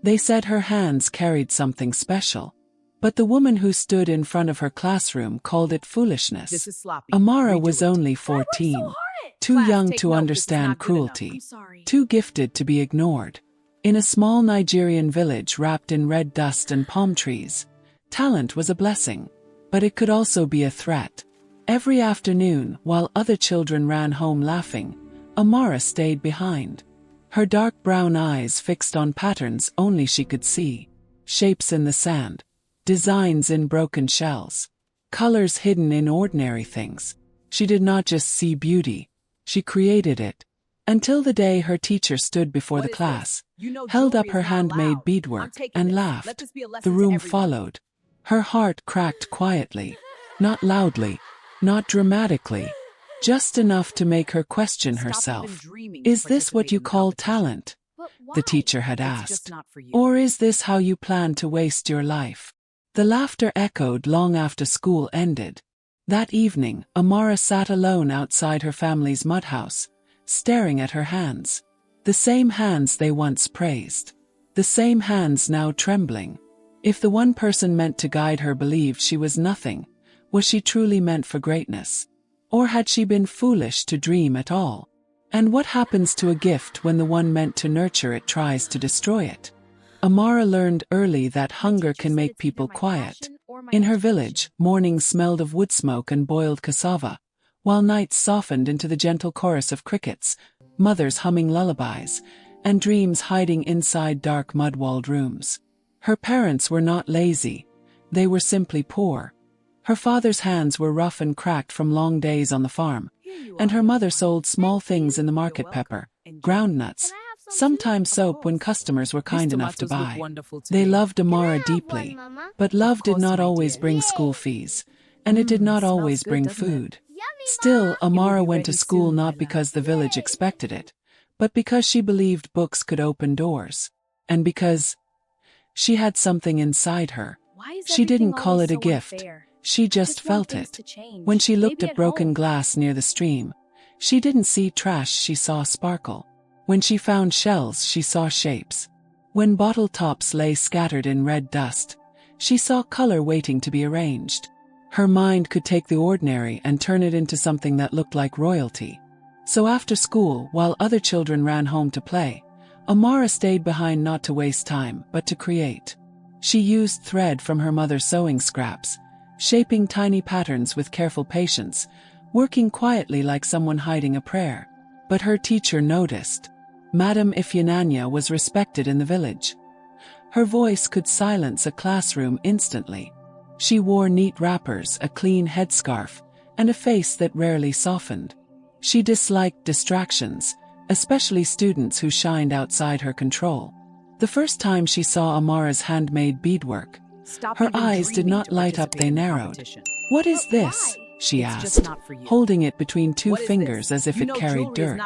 They said her hands carried something special. But the woman who stood in front of her classroom called it foolishness. This is sloppy. Amara Redo was it. only 14, too Class, young take to note. This is understand not good enough. cruelty, I'm sorry. too gifted to be ignored. In a small Nigerian village wrapped in red dust and palm trees, talent was a blessing, but it could also be a threat. Every afternoon, while other children ran home laughing, Amara stayed behind. Her dark brown eyes fixed on patterns only she could see, shapes in the sand, designs in broken shells, colors hidden in ordinary things. She did not just see beauty, she created it. Until the day her teacher stood before the class, held up her handmade beadwork, and laughed. The room followed. Her heart cracked quietly, not loudly, not dramatically, just enough to make her question herself. Is this what you call talent? The teacher had asked. Or is this how you plan to waste your life? The laughter echoed long after school ended. That evening, Amara sat alone outside her family's mudhouse, staring at her hands. The same hands they once praised. The same hands now trembling. If the one person meant to guide her believed she was nothing, was she truly meant for greatness? Or had she been foolish to dream at all? And what happens to a gift when the one meant to nurture it tries to destroy it? Amara learned early that hunger can make people quiet. In her village, mornings smelled of wood smoke and boiled cassava, while nights softened into the gentle chorus of crickets, mothers humming lullabies, and dreams hiding inside dark mud-walled rooms. Her parents were not lazy, they were simply poor. Her father's hands were rough and cracked from long days on the farm, and her mother sold small things in the market: pepper, ground nuts, sometimes soap when customers were kind enough to buy. They loved Amara deeply, but love did not always bring school fees, and it did not always bring food. Still, Amara went to school not because the village expected it, but because she believed books could open doors. And because she had something inside her. She didn't call it a gift, she just felt it. When she looked at broken glass near the stream, she didn't see trash, she saw sparkle. When she found shells, she saw shapes. When bottle tops lay scattered in red dust, she saw color waiting to be arranged. Her mind could take the ordinary and turn it into something that looked like royalty. So after school, while other children ran home to play, Amara stayed behind not to waste time, but to create. She used thread from her mother's sewing scraps, shaping tiny patterns with careful patience, working quietly like someone hiding a prayer. But her teacher noticed. Madam Ifyananya was respected in the village. Her voice could silence a classroom instantly. She wore neat wrappers, a clean headscarf, and a face that rarely softened. She disliked distractions, especially students who shined outside her control. The first time she saw Amara's handmade beadwork, her eyes did not light up, they narrowed. "What is this?" she asked, holding it between two fingers as if it carried dirt.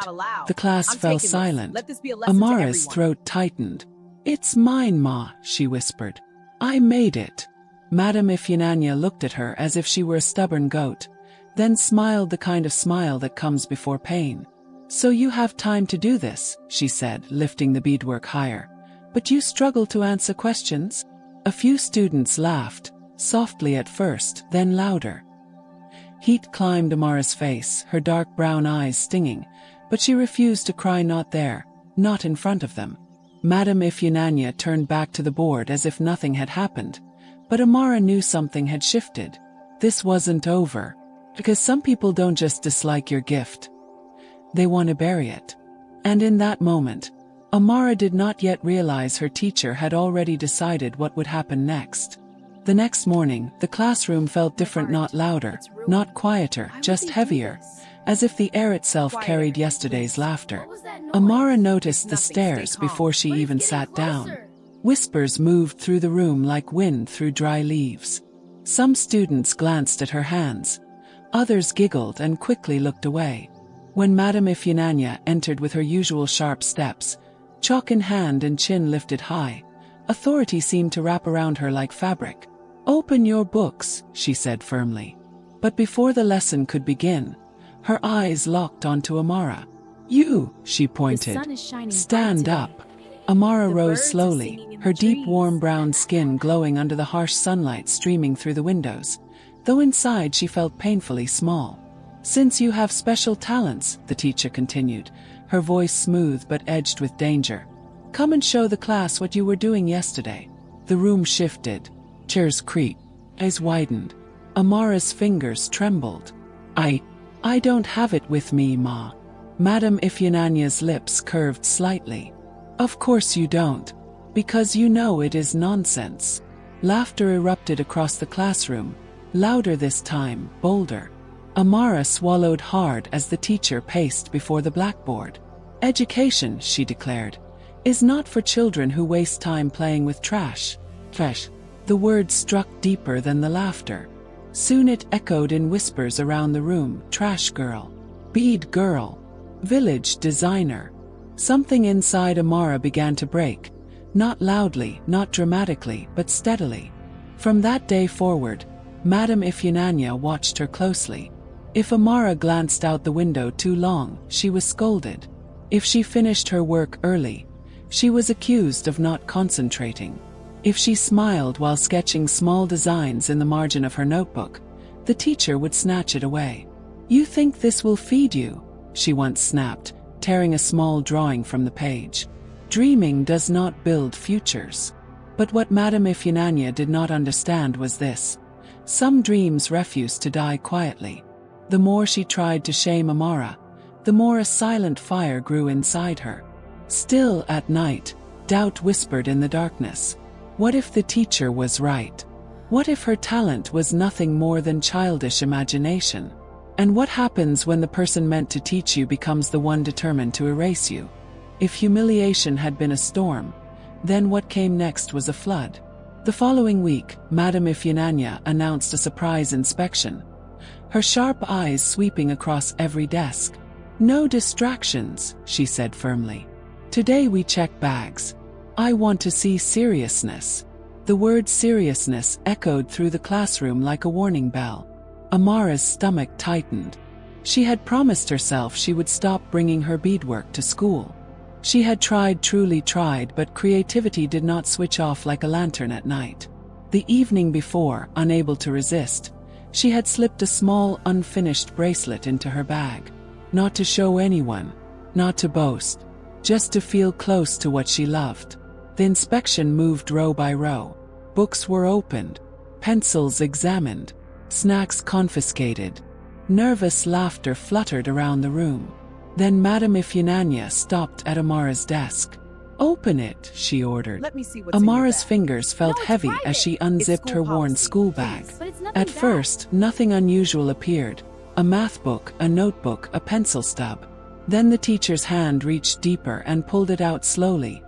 The class fell silent. Amara's throat tightened. "It's mine, Ma," she whispered. "I made it." Madam Ifyananya looked at her as if she were a stubborn goat, then smiled the kind of smile that comes before pain. "So you have time to do this," she said, lifting the beadwork higher. "But you struggle to answer questions?" A few students laughed, softly at first, then louder. Heat climbed Amara's face, her dark brown eyes stinging, but she refused to cry, not there, not in front of them. Madam Ifyananya turned back to the board as if nothing had happened. But Amara knew something had shifted. This wasn't over. Because some people don't just dislike your gift. They want to bury it. And in that moment, Amara did not yet realize her teacher had already decided what would happen next. The next morning, the classroom felt different, not louder, not quieter, just heavier, as if the air itself carried yesterday's laughter. Amara noticed the stairs before she even sat down. Whispers moved through the room like wind through dry leaves. Some students glanced at her hands. Others giggled and quickly looked away. When Madam Ifyananya entered with her usual sharp steps, chalk in hand and chin lifted high, authority seemed to wrap around her like fabric. "Open your books," she said firmly. But before the lesson could begin, her eyes locked onto Amara. "You," she pointed. "Stand up." Amara rose slowly. her deep warm brown skin glowing under the harsh sunlight streaming through the windows, though inside she felt painfully small. "Since you have special talents," the teacher continued, her voice smooth but edged with danger, "come and show the class what you were doing yesterday." The room shifted. Chairs creaked. Eyes widened. Amara's fingers trembled. I don't have it with me, Ma." Madame Ifeanyi's lips curved slightly. "Of course you don't. Because you know it is nonsense." Laughter erupted across the classroom, louder this time, bolder. Amara swallowed hard as the teacher paced before the blackboard. "Education," she declared, "is not for children who waste time playing with trash." Trash. The word struck deeper than the laughter. Soon it echoed in whispers around the room. Trash girl. Bead girl. Village designer. Something inside Amara began to break. Not loudly, not dramatically, but steadily. From that day forward, Madame Ifeanyi watched her closely. If Amara glanced out the window too long, she was scolded. If she finished her work early, she was accused of not concentrating. If she smiled while sketching small designs in the margin of her notebook, the teacher would snatch it away. "You think this will feed you?" she once snapped, tearing a small drawing from the page. Dreaming does not build futures. But what Madame Ifeanyi did not understand was this. Some dreams refuse to die quietly. The more she tried to shame Amara, the more a silent fire grew inside her. Still at night, doubt whispered in the darkness. What if the teacher was right? What if her talent was nothing more than childish imagination? And what happens when the person meant to teach you becomes the one determined to erase you? If humiliation had been a storm, then what came next was a flood. The following week, Madame Ifeanyi announced a surprise inspection, her sharp eyes sweeping across every desk. "No distractions," she said firmly. "Today we check bags. I want to see seriousness." The word seriousness echoed through the classroom like a warning bell. Amara's stomach tightened. She had promised herself she would stop bringing her beadwork to school. She had tried, truly tried, but creativity did not switch off like a lantern at night. The evening before, unable to resist, she had slipped a small, unfinished bracelet into her bag. Not to show anyone, not to boast, just to feel close to what she loved. The inspection moved row by row. Books were opened, pencils examined, snacks confiscated. Nervous laughter fluttered around the room. Then Madame Ifeanyi stopped at Amara's desk. "Open it," she ordered. Let me see what's Amara's in your bag. fingers felt No, it's heavy private. as she It's unzipped school her worn policy. school bag. Please, but it's nothing At bad. first, nothing unusual appeared. A math book, a notebook, a pencil stub. Then the teacher's hand reached deeper and pulled it out slowly.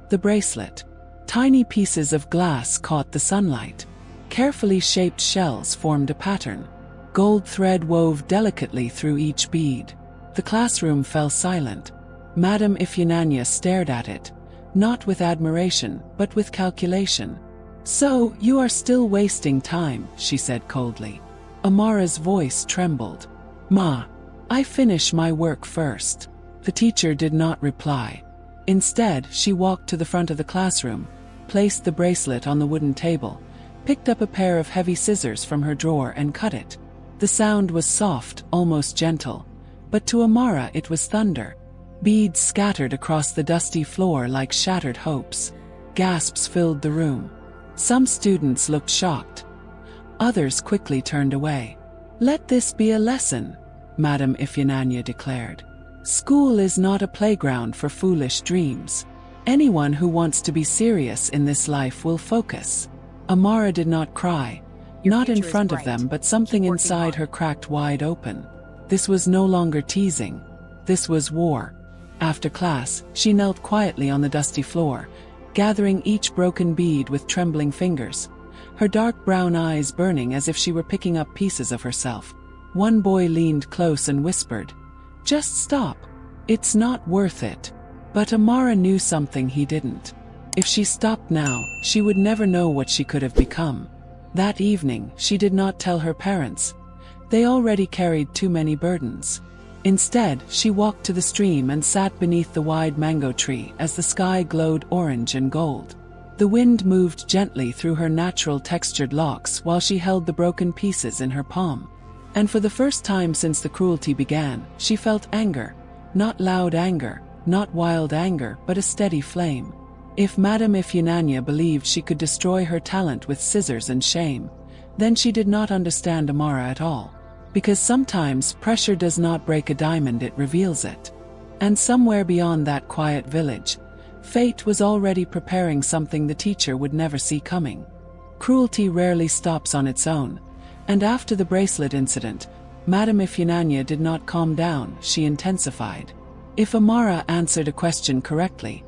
The bracelet. Tiny pieces of glass caught the sunlight. Carefully shaped shells formed a pattern. Gold thread wove delicately through each bead. The classroom fell silent. Madame Ifeanyi stared at it, not with admiration, but with calculation. "So, you are still wasting time," she said coldly. Amara's voice trembled. "Ma, I finish my work first." The teacher did not reply. Instead, she walked to the front of the classroom, placed the bracelet on the wooden table, picked up a pair of heavy scissors from her drawer and cut it. The sound was soft, almost gentle, but to Amara it was thunder. Beads scattered across the dusty floor like shattered hopes. Gasps filled the room. Some students looked shocked. Others quickly turned away. "Let this be a lesson," Madame Ifeanyi declared. "School is not a playground for foolish dreams. Anyone who wants to be serious in this life will focus." Amara did not cry, Your not in future is front of bright. them, but something Keep working inside hard. her cracked wide open. This was no longer teasing. This was war. After class, she knelt quietly on the dusty floor, gathering each broken bead with trembling fingers, her dark brown eyes burning as if she were picking up pieces of herself. One boy leaned close and whispered, "Just stop. It's not worth it." But Amara knew something he didn't. If she stopped now, she would never know what she could have become. That evening, she did not tell her parents. They already carried too many burdens. Instead, she walked to the stream and sat beneath the wide mango tree as the sky glowed orange and gold. The wind moved gently through her natural textured locks while she held the broken pieces in her palm. And for the first time since the cruelty began, she felt anger. Not loud anger, not wild anger, but a steady flame. If Madame Ifeanyi believed she could destroy her talent with scissors and shame, then she did not understand Amara at all. Because sometimes pressure does not break a diamond, it reveals it. And somewhere beyond that quiet village, fate was already preparing something the teacher would never see coming. Cruelty rarely stops on its own, and after the bracelet incident, Madame Ifeanyi did not calm down, she intensified. If Amara answered a question correctly,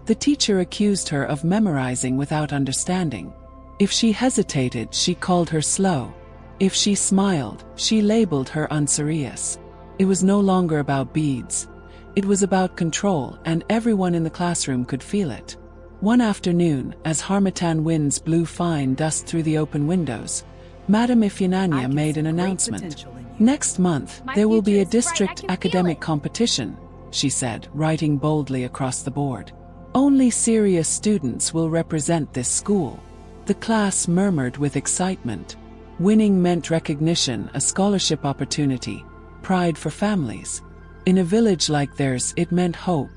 the teacher accused her of memorizing without understanding. If she hesitated, she called her slow. If she smiled, she labeled her unserious. It was no longer about beads. It was about control, and everyone in the classroom could feel it. One afternoon, as harmattan winds blew fine dust through the open windows, Madame Ifeanyi made an announcement. Next month, there will be a district academic competition, she said, writing boldly across the board. Only serious students will represent this school. The class murmured with excitement. Winning meant recognition, a scholarship opportunity, pride for families. In a village like theirs, it meant hope.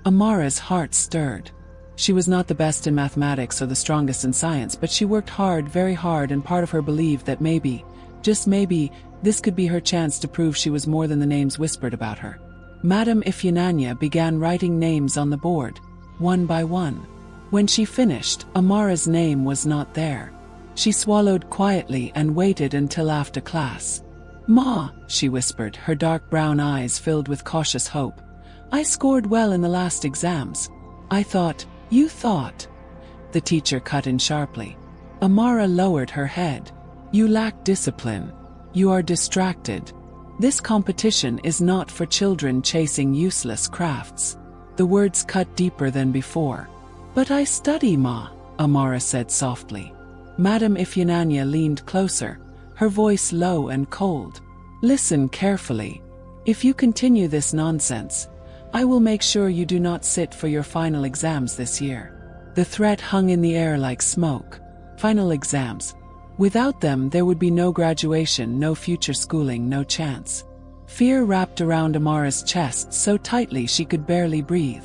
Amara's heart stirred. She was not the best in mathematics or the strongest in science, but she worked hard, very hard, and part of her believed that maybe, just maybe, this could be her chance to prove she was more than the names whispered about her. Madame Ifeanyi began writing names on the board, one by one. When she finished, Amara's name was not there. She swallowed quietly and waited until after class. "Ma," she whispered, her dark brown eyes filled with cautious hope. "I scored well in the last exams." "I thought, you thought." The teacher cut in sharply. Amara lowered her head. "You lack discipline. You are distracted. This competition is not for children chasing useless crafts." The words cut deeper than before. "But I study, Ma," Amara said softly. Madame Ifeanyi leaned closer, her voice low and cold. "Listen carefully. If you continue this nonsense, I will make sure you do not sit for your final exams this year." The threat hung in the air like smoke. Final exams. Without them, there would be no graduation, no future schooling, no chance. Fear wrapped around Amara's chest so tightly she could barely breathe.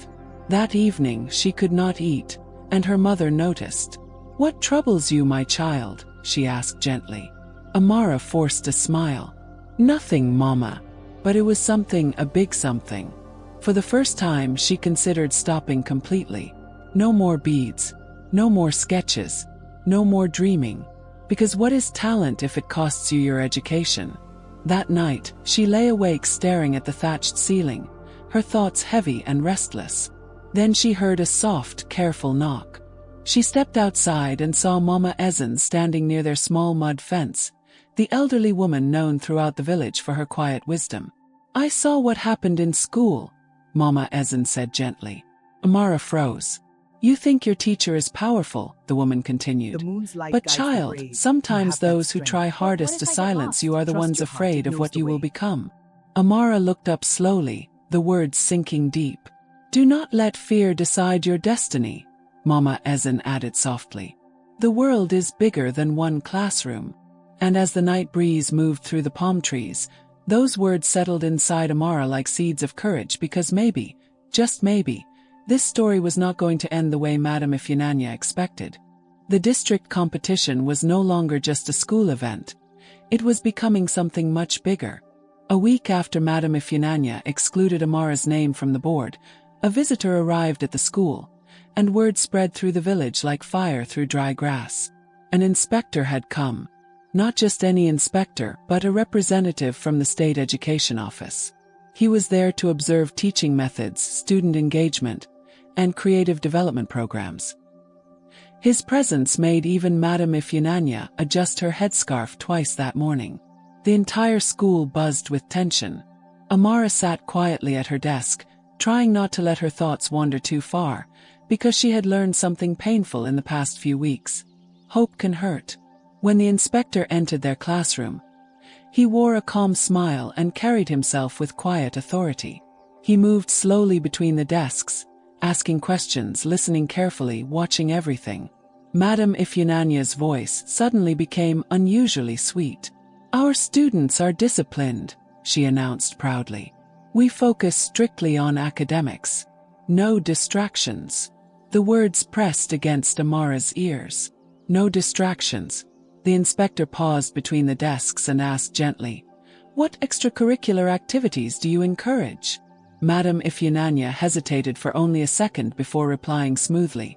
That evening, she could not eat, and her mother noticed. "What troubles you, my child?" she asked gently. Amara forced a smile. "Nothing, Mama." But it was something, a big something. For the first time, she considered stopping completely. No more beads. No more sketches. No more dreaming. Because what is talent if it costs you your education? That night, she lay awake staring at the thatched ceiling, her thoughts heavy and restless. Then she heard a soft, careful knock. She stepped outside and saw Mama Ezen standing near their small mud fence, the elderly woman known throughout the village for her quiet wisdom. "I saw what happened in school," Mama Ezen said gently. Amara froze. "You think your teacher is powerful," the woman continued. "But child, sometimes those who try hardest to silence you are the ones afraid of what you will become." Amara looked up slowly, the words sinking deep. "Do not let fear decide your destiny," Mama Ezen added softly. "The world is bigger than one classroom." And as the night breeze moved through the palm trees, those words settled inside Amara like seeds of courage, because maybe, just maybe, this story was not going to end the way Madame Ifeanyi expected. The district competition was no longer just a school event. It was becoming something much bigger. A week after Madame Ifeanyi excluded Amara's name from the board, a visitor arrived at the school, and word spread through the village like fire through dry grass. An inspector had come. Not just any inspector, but a representative from the state education office. He was there to observe teaching methods, student engagement, and creative development programs. His presence made even Madame Ifeanyi adjust her headscarf twice that morning. The entire school buzzed with tension. Amara sat quietly at her desk, trying not to let her thoughts wander too far, because she had learned something painful in the past few weeks. Hope can hurt. When the inspector entered their classroom, he wore a calm smile and carried himself with quiet authority. He moved slowly between the desks, asking questions, listening carefully, watching everything. Madame Ifyinanya's voice suddenly became unusually sweet. "Our students are disciplined," she announced proudly. "We focus strictly on academics. No distractions." The words pressed against Amara's ears. No distractions. The inspector paused between the desks and asked gently, "What extracurricular activities do you encourage?" Madame Ifyinanya hesitated for only a second before replying smoothly,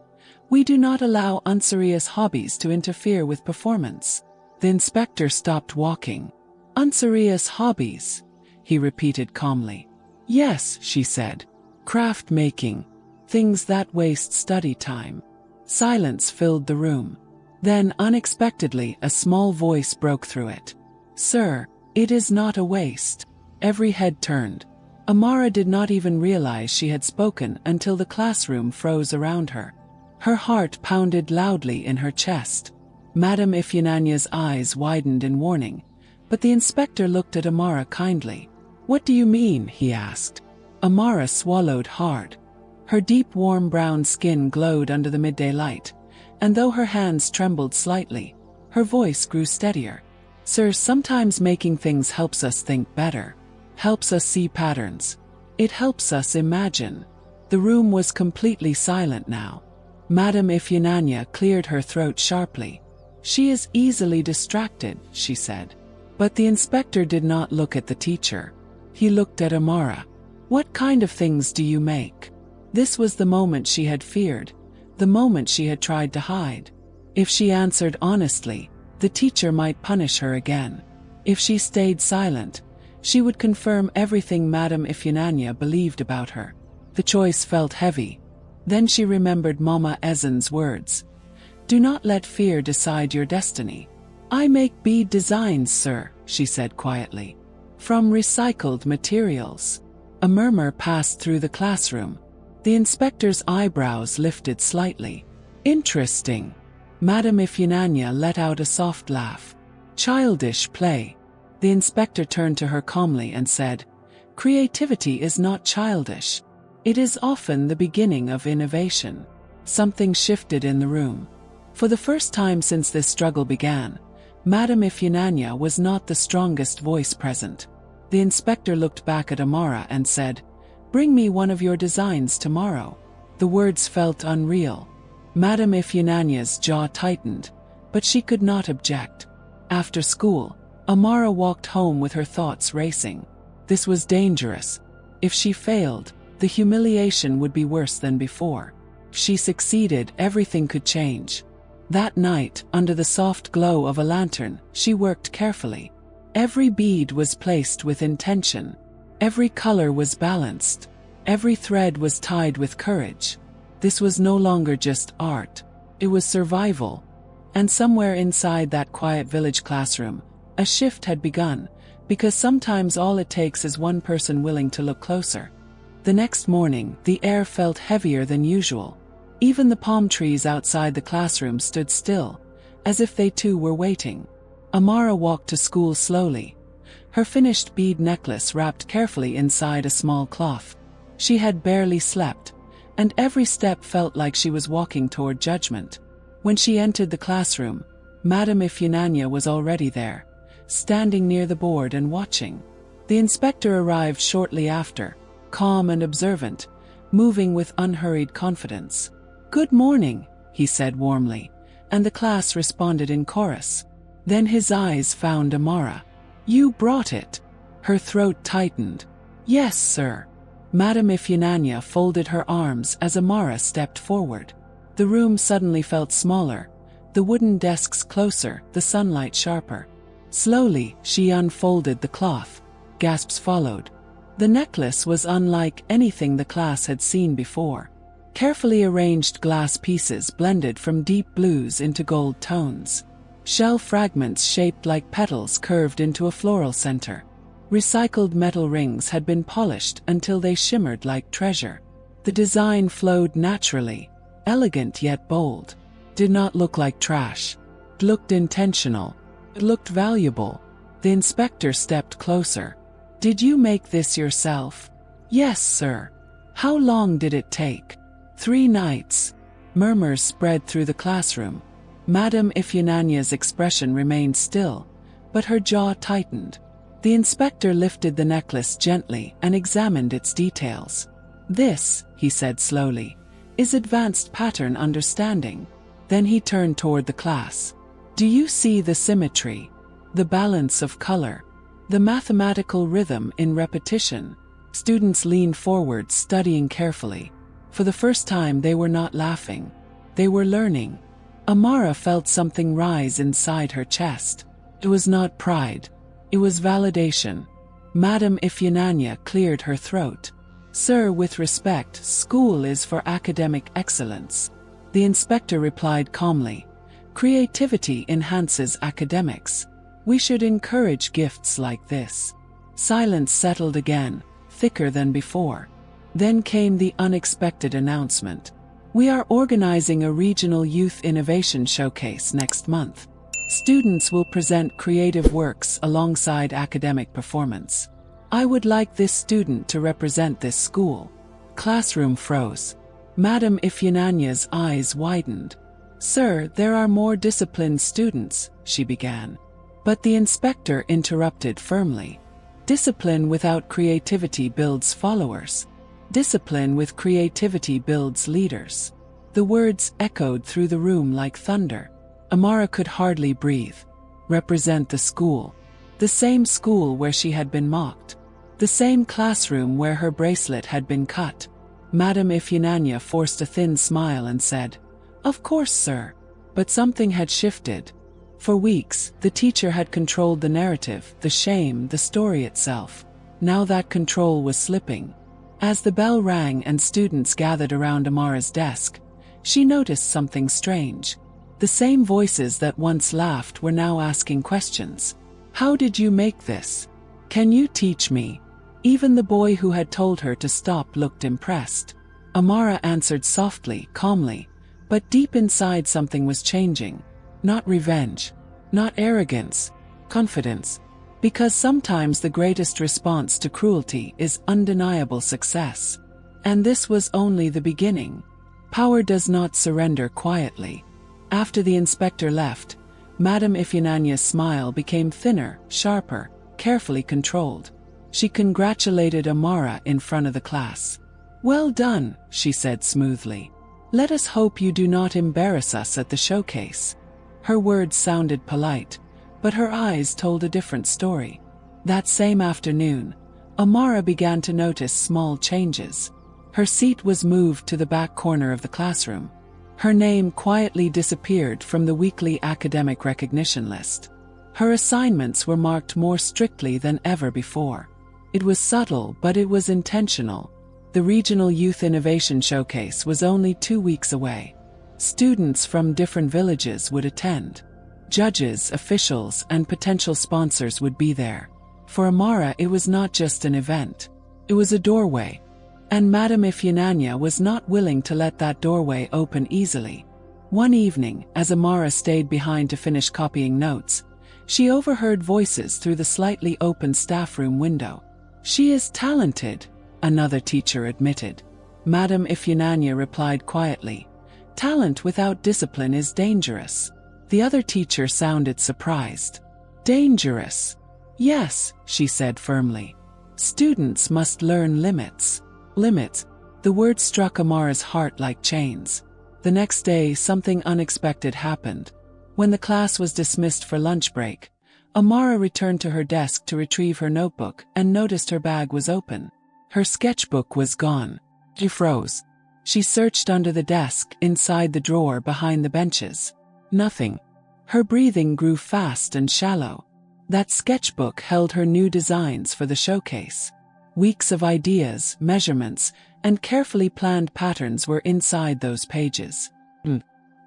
"We do not allow unserious hobbies to interfere with performance." The inspector stopped walking. "Unserious hobbies," he repeated calmly. "Yes," she said. "Craft making. Things that waste study time." Silence filled the room. Then, unexpectedly, a small voice broke through it. "Sir, it is not a waste." Every head turned. Amara did not even realize she had spoken until the classroom froze around her. Her heart pounded loudly in her chest. Madame Ifyinanya's eyes widened in warning, but the inspector looked at Amara kindly. "What do you mean?" he asked. Amara swallowed hard. Her deep warm brown skin glowed under the midday light, and though her hands trembled slightly, her voice grew steadier. "Sir, sometimes making things helps us think better. Helps us see patterns. It helps us imagine." The room was completely silent now. Madame Ifyinanya cleared her throat sharply. "She is easily distracted," she said. But the inspector did not look at the teacher. He looked at Amara. "What kind of things do you make?" This was the moment she had feared, the moment she had tried to hide. If she answered honestly, the teacher might punish her again. If she stayed silent, she would confirm everything Madame Ifyinanya believed about her. The choice felt heavy. Then she remembered Mama Ezen's words. "Do not let fear decide your destiny." "I make bead designs, sir," she said quietly. "From recycled materials." A murmur passed through the classroom. The inspector's eyebrows lifted slightly. "Interesting." Madame Ifyinanya let out a soft laugh. "Childish play." The inspector turned to her calmly and said, "Creativity is not childish. It is often the beginning of innovation." Something shifted in the room. For the first time since this struggle began, Madame Ifyinanya was not the strongest voice present. The inspector looked back at Amara and said, "Bring me one of your designs tomorrow." The words felt unreal. Madame Ifyinanya's jaw tightened, but she could not object. After school, Amara walked home with her thoughts racing. This was dangerous. If she failed, the humiliation would be worse than before. If she succeeded, everything could change. That night, under the soft glow of a lantern, she worked carefully. Every bead was placed with intention. Every color was balanced. Every thread was tied with courage. This was no longer just art. It was survival. And somewhere inside that quiet village classroom, a shift had begun, because sometimes all it takes is one person willing to look closer. The next morning, the air felt heavier than usual. Even the palm trees outside the classroom stood still, as if they too were waiting. Amara walked to school slowly, her finished bead necklace wrapped carefully inside a small cloth. She had barely slept, and every step felt like she was walking toward judgment. When she entered the classroom, Madame Ifyinanya was already there, standing near the board and watching. The inspector arrived shortly after, calm and observant, moving with unhurried confidence. "Good morning," he said warmly, and the class responded in chorus. Then his eyes found Amara. "You brought it." Her throat tightened. "Yes, sir." Madame Ifyinanya folded her arms as Amara stepped forward. The room suddenly felt smaller, the wooden desks closer, the sunlight sharper. Slowly, she unfolded the cloth. Gasps followed. The necklace was unlike anything the class had seen before. Carefully arranged glass pieces blended from deep blues into gold tones. Shell fragments shaped like petals curved into a floral center. Recycled metal rings had been polished until they shimmered like treasure. The design flowed naturally, elegant yet bold. Did not look like trash. It looked intentional. It looked valuable. The inspector stepped closer. "Did you make this yourself?" "Yes, sir." "How long did it take?" 3 nights. Murmurs spread through the classroom. Madame Ifeanyi's expression remained still, but her jaw tightened. The inspector lifted the necklace gently and examined its details. "This," he said slowly, "is advanced pattern understanding." Then he turned toward the class. "Do you see the symmetry, the balance of color, the mathematical rhythm in repetition?" Students leaned forward, studying carefully. For the first time they were not laughing. They were learning. Amara felt something rise inside her chest. It was not pride. It was validation. Madame Ifeanyi cleared her throat. "Sir, with respect, school is for academic excellence." The inspector replied calmly. "Creativity enhances academics. We should encourage gifts like this." Silence settled again, thicker than before. Then came the unexpected announcement. "We are organizing a regional youth innovation showcase next month. Students will present creative works alongside academic performance. I would like this student to represent this school." Classroom froze. Madame Ifeanyi's eyes widened. "Sir, there are more disciplined students," she began. But the inspector interrupted firmly. "Discipline without creativity builds followers. Discipline with creativity builds leaders." The words echoed through the room like thunder. Amara could hardly breathe. Represent the school. The same school where she had been mocked. The same classroom where her bracelet had been cut. Madame Ifeanyi forced a thin smile and said, "Of course, sir." But something had shifted. For weeks, the teacher had controlled the narrative, the shame, the story itself. Now that control was slipping. As the bell rang and students gathered around Amara's desk, she noticed something strange. The same voices that once laughed were now asking questions. "How did you make this? Can you teach me?" Even the boy who had told her to stop looked impressed. Amara answered softly, calmly, but deep inside something was changing. Not revenge, not arrogance, confidence. Because sometimes the greatest response to cruelty is undeniable success. And this was only the beginning. Power does not surrender quietly. After the inspector left, Madame Ifeanyi's smile became thinner, sharper, carefully controlled. She congratulated Amara in front of the class. "Well done," she said smoothly. "Let us hope you do not embarrass us at the showcase." Her words sounded polite, but her eyes told a different story. That same afternoon, Amara began to notice small changes. Her seat was moved to the back corner of the classroom. Her name quietly disappeared from the weekly academic recognition list. Her assignments were marked more strictly than ever before. It was subtle, but it was intentional. The Regional Youth Innovation Showcase was only 2 weeks away. Students from different villages would attend. Judges, officials, and potential sponsors would be there. For Amara, it was not just an event. It was a doorway. And Madame Ifeanyi was not willing to let that doorway open easily. One evening, as Amara stayed behind to finish copying notes, she overheard voices through the slightly open staff room window. "She is talented," another teacher admitted. Madame Ifeanyi replied quietly, "Talent without discipline is dangerous." The other teacher sounded surprised. "Dangerous?" "Yes," she said firmly. "Students must learn limits." Limits. The word struck Amara's heart like chains. The next day, something unexpected happened. When the class was dismissed for lunch break, Amara returned to her desk to retrieve her notebook and noticed her bag was open. Her sketchbook was gone. She froze. She searched under the desk, inside the drawer, behind the benches. Nothing. Her breathing grew fast and shallow. That sketchbook held her new designs for the showcase. Weeks of ideas, measurements, and carefully planned patterns were inside those pages.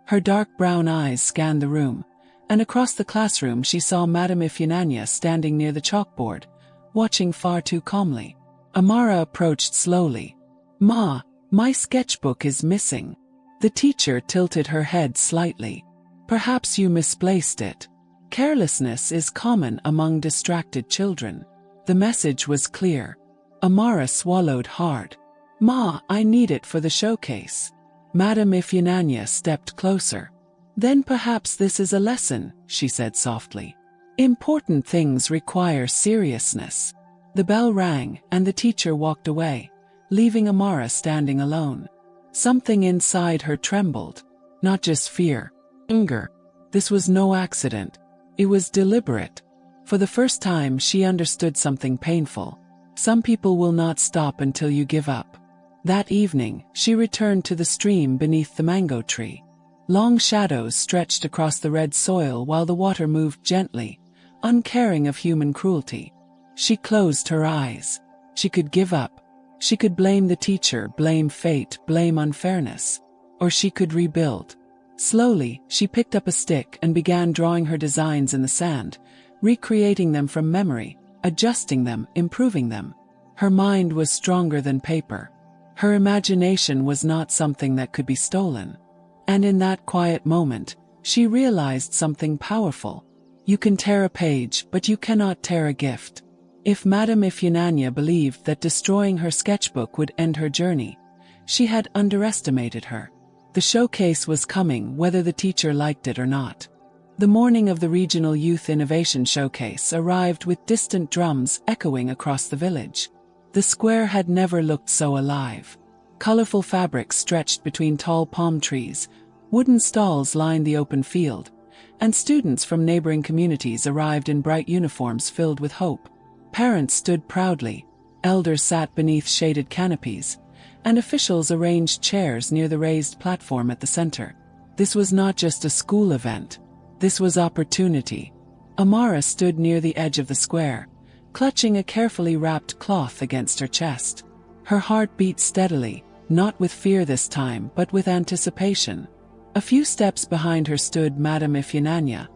Her dark brown eyes scanned the room, and across the classroom she saw Madame Ifeanyi standing near the chalkboard, watching far too calmly. Amara approached slowly. "Ma, my sketchbook is missing." The teacher tilted her head slightly. "Perhaps you misplaced it. Carelessness is common among distracted children." The message was clear. Amara swallowed hard. "Ma, I need it for the showcase." Madame Ifyananya stepped closer. Then perhaps this is a lesson, she said softly. Important things require seriousness. The bell rang, and the teacher walked away, leaving Amara standing alone. Something inside her trembled. Not just fear, anger. This was no accident. It was deliberate. For the first time, she understood something painful. Some people will not stop until you give up. That evening, she returned to the stream beneath the mango tree. Long shadows stretched across the red soil while the water moved gently, uncaring of human cruelty. She closed her eyes. She could give up. She could blame the teacher, blame fate, blame unfairness. Or she could rebuild. Slowly, she picked up a stick and began drawing her designs in the sand, recreating them from memory, adjusting them, improving them. Her mind was stronger than paper. Her imagination was not something that could be stolen. And in that quiet moment, she realized something powerful. You can tear a page, but you cannot tear a gift. If Madame Ifyananya believed that destroying her sketchbook would end her journey, she had underestimated her. The showcase was coming, whether the teacher liked it or not. The morning of the Regional Youth Innovation Showcase arrived with distant drums echoing across the village. The square had never looked so alive. Colorful fabrics stretched between tall palm trees, wooden stalls lined the open field, and students from neighboring communities arrived in bright uniforms filled with hope. Parents stood proudly, elders sat beneath shaded canopies, and officials arranged chairs near the raised platform at the center. This was not just a school event. This was opportunity. Amara stood near the edge of the square, clutching a carefully wrapped cloth against her chest. Her heart beat steadily, not with fear this time, but with anticipation. A few steps behind her stood Madame Ifyananya,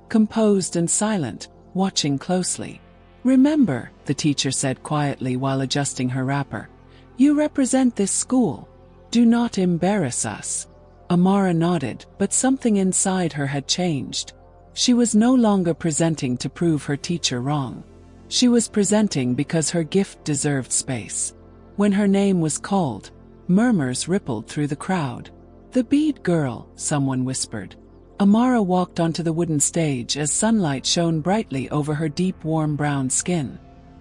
composed and silent, watching closely. "Remember," the teacher said quietly while adjusting her wrapper, "you represent this school. Do not embarrass us." Amara nodded, but something inside her had changed. She was no longer presenting to prove her teacher wrong. She was presenting because her gift deserved space. When her name was called, murmurs rippled through the crowd. "The bead girl," someone whispered. Amara walked onto the wooden stage as sunlight shone brightly over her deep warm brown skin.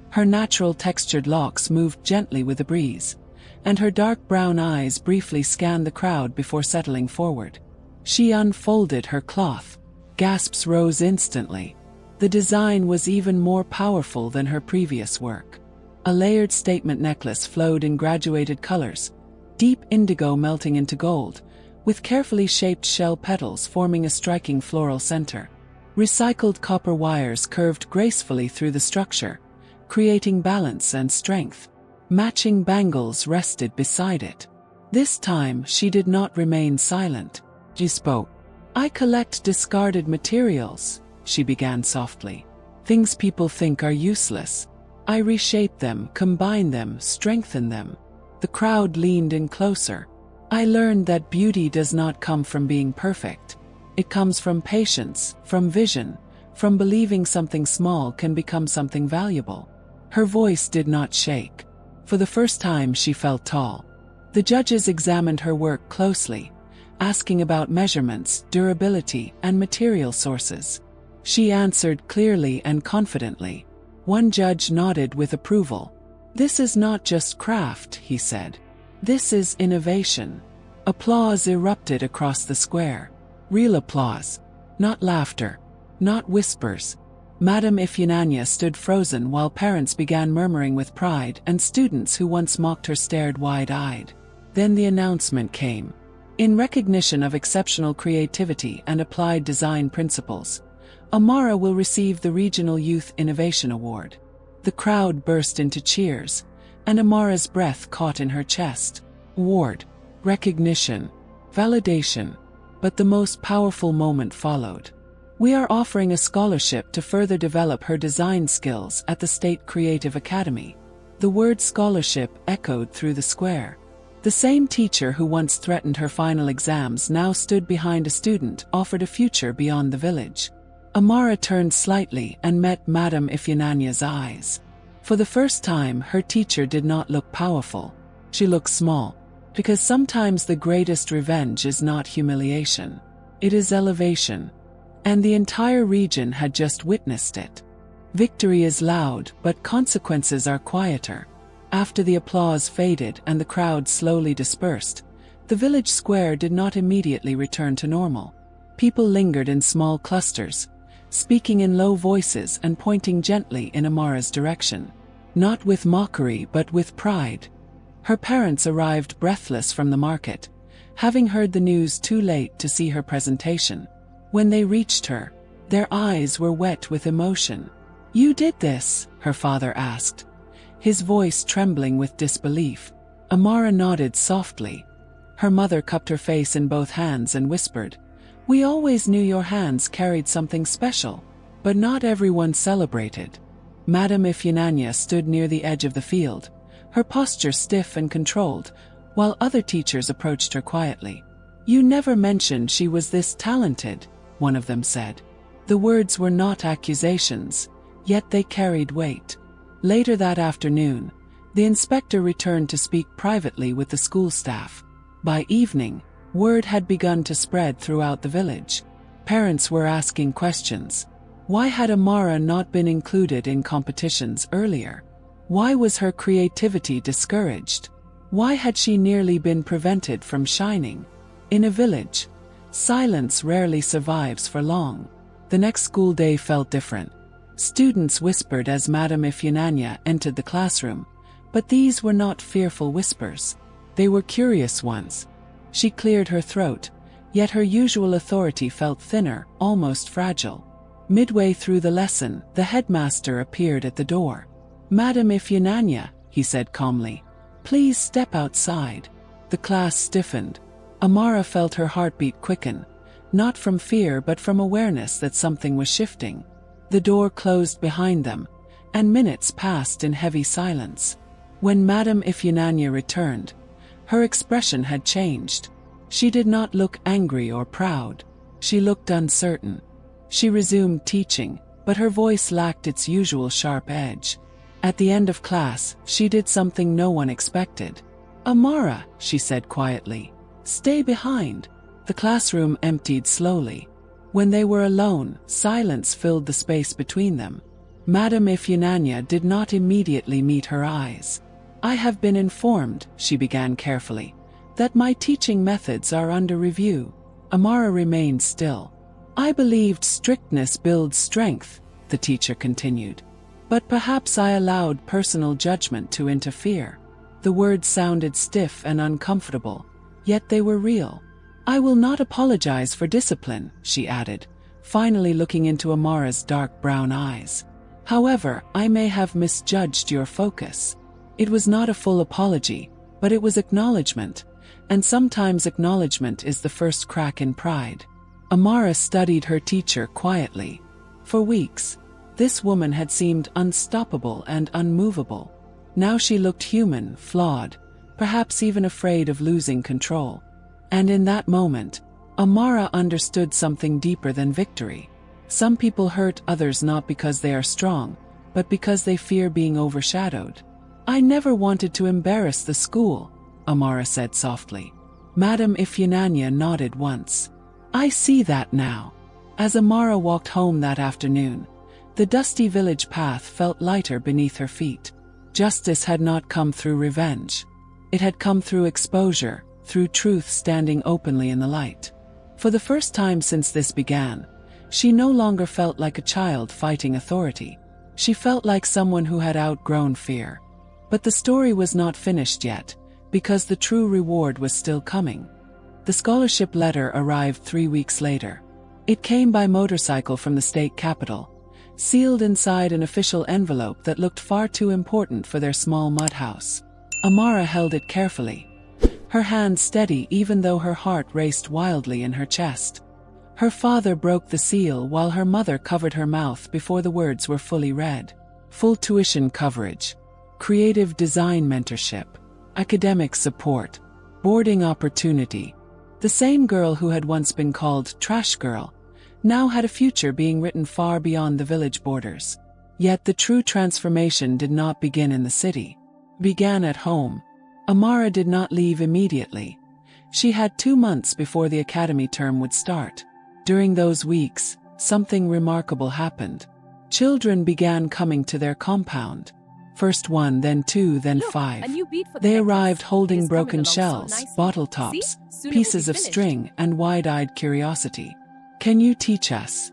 Her natural textured locks moved gently with the breeze, and her dark brown eyes briefly scanned the crowd before settling forward. She unfolded her cloth. Gasps rose instantly. The design was even more powerful than her previous work. A layered statement necklace flowed in graduated colors, deep indigo melting into gold, with carefully shaped shell petals forming a striking floral center. Recycled copper wires curved gracefully through the structure, creating balance and strength. Matching bangles rested beside it. This time, she did not remain silent. She spoke. "I collect discarded materials," she began softly. "Things people think are useless. I reshape them, combine them, strengthen them." The crowd leaned in closer. "I learned that beauty does not come from being perfect. It comes from patience, from vision, from believing something small can become something valuable." Her voice did not shake. For the first time, she felt tall. The judges examined her work closely, asking about measurements, durability, and material sources. She answered clearly and confidently. One judge nodded with approval. "This is not just craft," he said. "This is innovation." Applause erupted across the square. Real applause. Not laughter. Not whispers. Madame Ifyananya stood frozen while parents began murmuring with pride and students who once mocked her stared wide-eyed. Then the announcement came. In recognition of exceptional creativity and applied design principles, Amara will receive the Regional Youth Innovation Award. The crowd burst into cheers, and Amara's breath caught in her chest. Award, recognition, validation. But the most powerful moment followed. "We are offering a scholarship to further develop her design skills at the State Creative Academy." The word scholarship echoed through the square. The same teacher who once threatened her final exams now stood behind a student offered a future beyond the village. Amara turned slightly and met Madame Ifyananya's eyes. For the first time, her teacher did not look powerful. She looked small. Because sometimes the greatest revenge is not humiliation. It is elevation. And the entire region had just witnessed it. Victory is loud, but consequences are quieter. After the applause faded and the crowd slowly dispersed, the village square did not immediately return to normal. People lingered in small clusters, speaking in low voices and pointing gently in Amara's direction. Not with mockery but with pride. Her parents arrived breathless from the market, having heard the news too late to see her presentation. When they reached her, their eyes were wet with emotion. "You did this?" her father asked, his voice trembling with disbelief. Amara nodded softly. Her mother cupped her face in both hands and whispered, "We always knew your hands carried something special." But not everyone celebrated. Madame Ifyananya stood near the edge of the field, her posture stiff and controlled, while other teachers approached her quietly. "You never mentioned she was this talented," one of them said. The words were not accusations, yet they carried weight. Later that afternoon, the inspector returned to speak privately with the school staff. By evening, word had begun to spread throughout the village. Parents were asking questions. Why had Amara not been included in competitions earlier? Why was her creativity discouraged? Why had she nearly been prevented from shining? In a village, silence rarely survives for long. The next school day felt different. Students whispered as Madame Ifyananya entered the classroom, but these were not fearful whispers. They were curious ones. She cleared her throat, yet her usual authority felt thinner, almost fragile. Midway through the lesson, the headmaster appeared at the door. "Madame Ifyananya," he said calmly, "please step outside." The class stiffened. Amara felt her heartbeat quicken, not from fear but from awareness that something was shifting. The door closed behind them, and minutes passed in heavy silence. When Madame Ifyananya returned, her expression had changed. She did not look angry or proud. She looked uncertain. She resumed teaching, but her voice lacked its usual sharp edge. At the end of class, she did something no one expected. "Amara," she said quietly, "stay behind." The classroom emptied slowly. When they were alone, silence filled the space between them. Madame Ifyananya did not immediately meet her eyes. "I have been informed," she began carefully, "that my teaching methods are under review." Amara remained still. "I believed strictness builds strength," the teacher continued. "But perhaps I allowed personal judgment to interfere." The words sounded stiff and uncomfortable, yet they were real. "I will not apologize for discipline," she added, finally looking into Amara's dark brown eyes. "However, I may have misjudged your focus." It was not a full apology, but it was acknowledgement, and sometimes acknowledgement is the first crack in pride. Amara studied her teacher quietly. For weeks, this woman had seemed unstoppable and unmovable. Now she looked human, flawed, perhaps even afraid of losing control. And in that moment, Amara understood something deeper than victory. Some people hurt others not because they are strong, but because they fear being overshadowed. "I never wanted to embarrass the school," Amara said softly. Madame Ifyananya nodded once. "I see that now." As Amara walked home that afternoon, the dusty village path felt lighter beneath her feet. Justice had not come through revenge. It had come through exposure, through truth standing openly in the light. For the first time since this began, she no longer felt like a child fighting authority. She felt like someone who had outgrown fear. But the story was not finished yet, because the true reward was still coming. The scholarship letter arrived 3 weeks later. It came by motorcycle from the state capital, sealed inside an official envelope that looked far too important for their small mud house. Amara held it carefully, her hand steady even though her heart raced wildly in her chest. Her father broke the seal while her mother covered her mouth before the words were fully read. Full tuition coverage, creative design mentorship, academic support, boarding opportunity. The same girl who had once been called Trash Girl now had a future being written far beyond the village borders. Yet the true transformation did not begin in the city. It began at home. Amara did not leave immediately. She had 2 months before the academy term would start. During those weeks, something remarkable happened. Children began coming to their compound. First 1, then 2, then 5. They arrived holding broken shells, bottle tops, pieces of string, and wide-eyed curiosity. "Can you teach us?"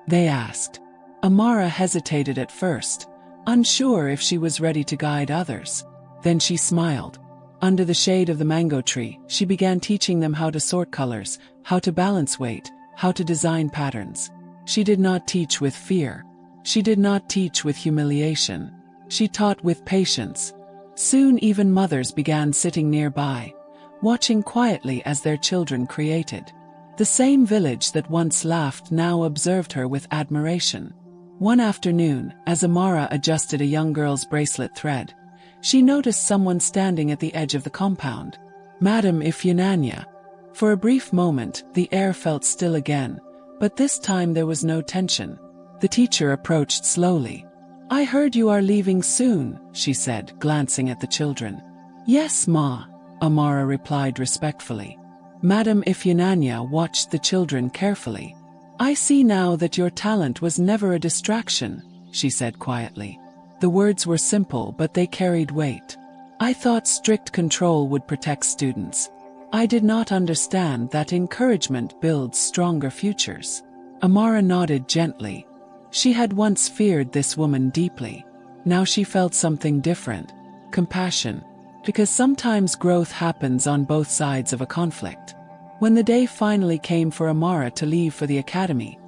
they asked. Amara hesitated at first, unsure if she was ready to guide others. Then she smiled. Under the shade of the mango tree, she began teaching them how to sort colors, how to balance weight, how to design patterns. She did not teach with fear. She did not teach with humiliation. She taught with patience. Soon even mothers began sitting nearby, watching quietly as their children created. The same village that once laughed now observed her with admiration. One afternoon, as Amara adjusted a young girl's bracelet thread, she noticed someone standing at the edge of the compound. Madam Ifyinanya. For a brief moment, the air felt still again, but this time there was no tension. The teacher approached slowly. "I heard you are leaving soon," she said, glancing at the children. "Yes, Ma," Amara replied respectfully. Madam Ifyinanya watched the children carefully. "I see now that your talent was never a distraction," she said quietly. The words were simple, but they carried weight. "I thought strict control would protect students. I did not understand that encouragement builds stronger futures." Amara nodded gently. She had once feared this woman deeply. Now she felt something different, compassion, because sometimes growth happens on both sides of a conflict. When the day finally came for Amara to leave for the academy,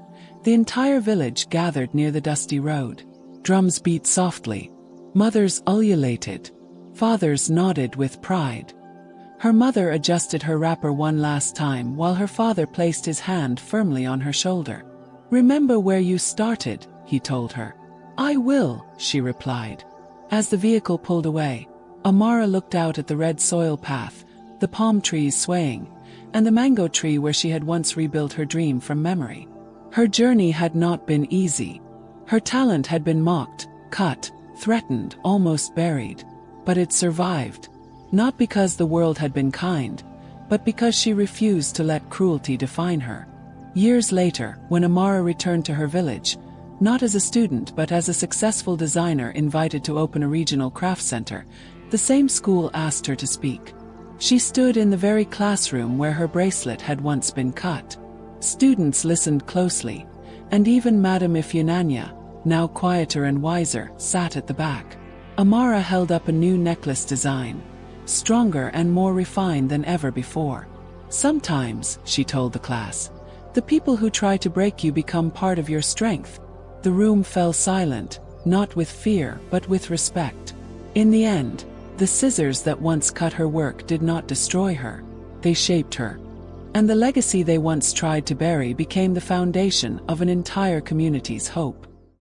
the entire village gathered near the dusty road. Drums beat softly. Mothers ululated. Fathers nodded with pride. Her mother adjusted her wrapper one last time while her father placed his hand firmly on her shoulder. "Remember where you started," he told her. "I will," she replied. As the vehicle pulled away, Amara looked out at the red soil path, the palm trees swaying, and the mango tree where she had once rebuilt her dream from memory. Her journey had not been easy. Her talent had been mocked, cut, threatened, almost buried. But it survived. Not because the world had been kind, but because she refused to let cruelty define her. Years later, when Amara returned to her village, not as a student but as a successful designer invited to open a regional craft center, the same school asked her to speak. She stood in the very classroom where her bracelet had once been cut. Students listened closely, and even Madam Ifyinanya, now quieter and wiser, sat at the back. Amara held up a new necklace design, stronger and more refined than ever before. "Sometimes," she told the class, "the people who try to break you become part of your strength." The room fell silent, not with fear but with respect. In the end, the scissors that once cut her work did not destroy her. They shaped her. And the legacy they once tried to bury became the foundation of an entire community's hope.